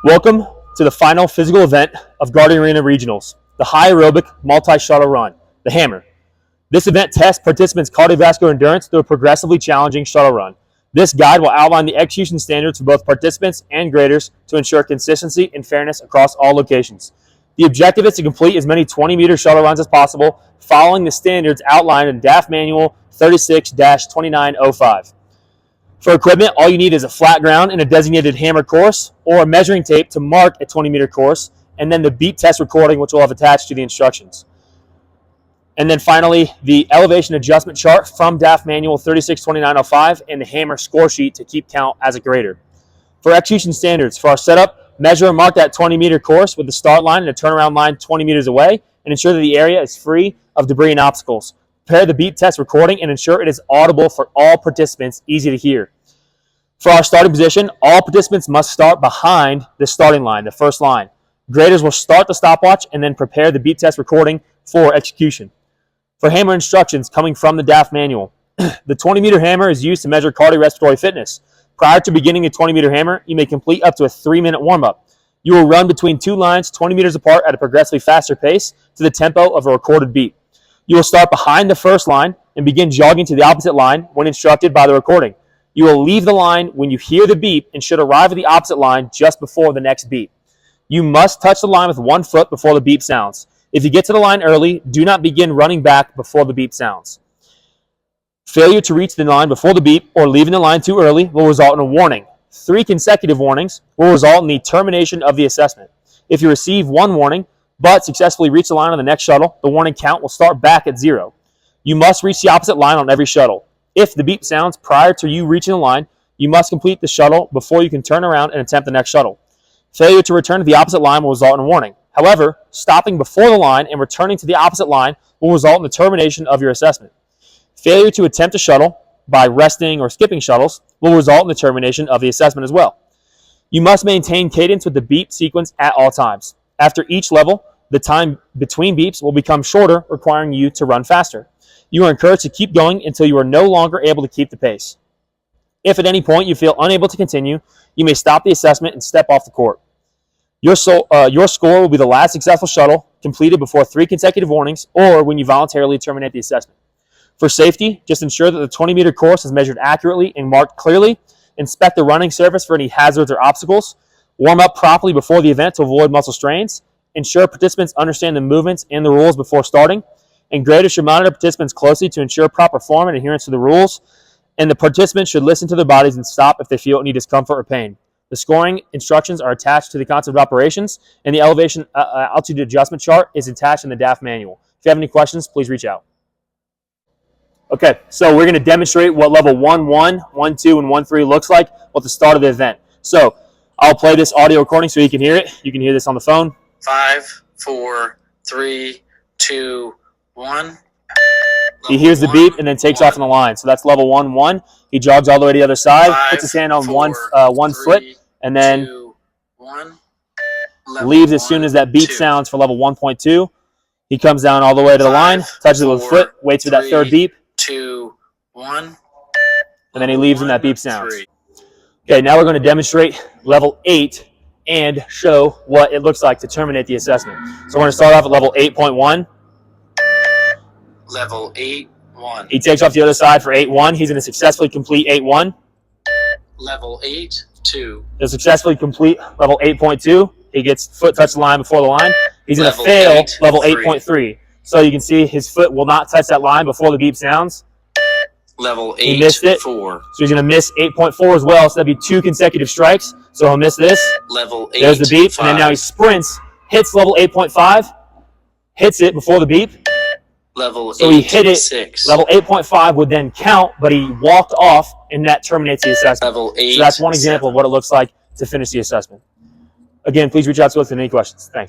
Welcome to the final physical event of Guardian Arena Regionals, the High Aerobic Multi-Shuttle Run, the HAMR. This event tests participants' cardiovascular endurance through a progressively challenging shuttle run. This guide will outline the execution standards for both participants and graders to ensure consistency and fairness across all locations. The objective is to complete as many 20-meter shuttle runs as possible, following the standards outlined in DAF Manual 36-2905. For equipment, all you need is a flat ground and a designated HAMR course, or a measuring tape to mark a 20-meter course, and then the beat test recording, which we'll have attached to the instructions. And then finally, the elevation adjustment chart from DAF Manual 36-2905 and the HAMR score sheet to keep count as a grader. For execution standards, for our setup, measure and mark that 20-meter course with the start line and a turnaround line 20 meters away, and ensure that the area is free of debris and obstacles. Prepare the beat test recording and ensure it is audible for all participants, easy to hear. For our starting position, all participants must start behind the starting line, the first line. Graders will start the stopwatch and then prepare the beat test recording for execution. For HAMR instructions coming from the DAF manual, the 20-meter HAMR is used to measure cardiorespiratory fitness. Prior to beginning the 20-meter HAMR, you may complete up to a 3-minute warm-up. You will run between two lines 20 meters apart at a progressively faster pace to the tempo of a recorded beat. You will start behind the first line and begin jogging to the opposite line when instructed by the recording. You will leave the line when you hear the beep and should arrive at the opposite line just before the next beep. You must touch the line with one foot before the beep sounds. If you get to the line early, do not begin running back before the beep sounds. Failure to reach the line before the beep or leaving the line too early will result in a warning. 3 consecutive warnings will result in the termination of the assessment. If you receive one warning, but successfully reach the line on the next shuttle, the warning count will start back at 0. You must reach the opposite line on every shuttle. If the beep sounds prior to you reaching the line, you must complete the shuttle before you can turn around and attempt the next shuttle. Failure to return to the opposite line will result in a warning. However, stopping before the line and returning to the opposite line will result in the termination of your assessment. Failure to attempt a shuttle by resting or skipping shuttles will result in the termination of the assessment as well. You must maintain cadence with the beep sequence at all times. After each level, the time between beeps will become shorter, requiring you to run faster. You are encouraged to keep going until you are no longer able to keep the pace. If at any point you feel unable to continue, you may stop the assessment and step off the court. Your score will be the last successful shuttle completed before 3 consecutive warnings or when you voluntarily terminate the assessment. For safety, just ensure that the 20-meter course is measured accurately and marked clearly. Inspect the running surface for any hazards or obstacles. Warm up properly before the event to avoid muscle strains. Ensure participants understand the movements and the rules before starting. And graders should monitor participants closely to ensure proper form and adherence to the rules. And the participants should listen to their bodies and stop if they feel any discomfort or pain. The scoring instructions are attached to the concept of operations, and the elevation altitude adjustment chart is attached in the DAF manual. If you have any questions, please reach out. Okay, so we're going to demonstrate what level 1-1, 1-2, and 1-3 looks like at the start of the event. So I'll play this audio recording so you can hear it. You can hear this on the phone. 5, 4, 3, 2, 1. He hears the beep and then takes off on the line. So that's level 1-1. He jogs all the way to the other side, puts his hand on one foot, and then 2, 1. Leaves as soon as that beep sounds for level 1.2. He comes down all the way to the line, touches it with a foot, waits for that third beep, 2, 1. And then he leaves when that beep sounds. Okay, now we're going to demonstrate level 8 and show what it looks like to terminate the assessment. So we're going to start off at level 8.1. Level 8-1. He takes off the other side for 8-1. He's going to successfully complete 8-1. Level 8-2. He'll successfully complete level 8.2. He gets foot touch the line before the line. He's going to fail level 8.3. So you can see his foot will not touch that line before the beep sounds. Level 8. He missed it. 4. So he's going to miss 8.4 as well. So that'd be 2 consecutive strikes. So he'll miss this. Level 8. There's the beep. 5. And then now he sprints, hits level 8.5, hits it before the beep. Level so he hit it. 6. Level 8.5 would then count, but he walked off, and that terminates the assessment. Level 8. So that's one example of what it looks like to finish the assessment. Again, please reach out to us with any questions. Thanks.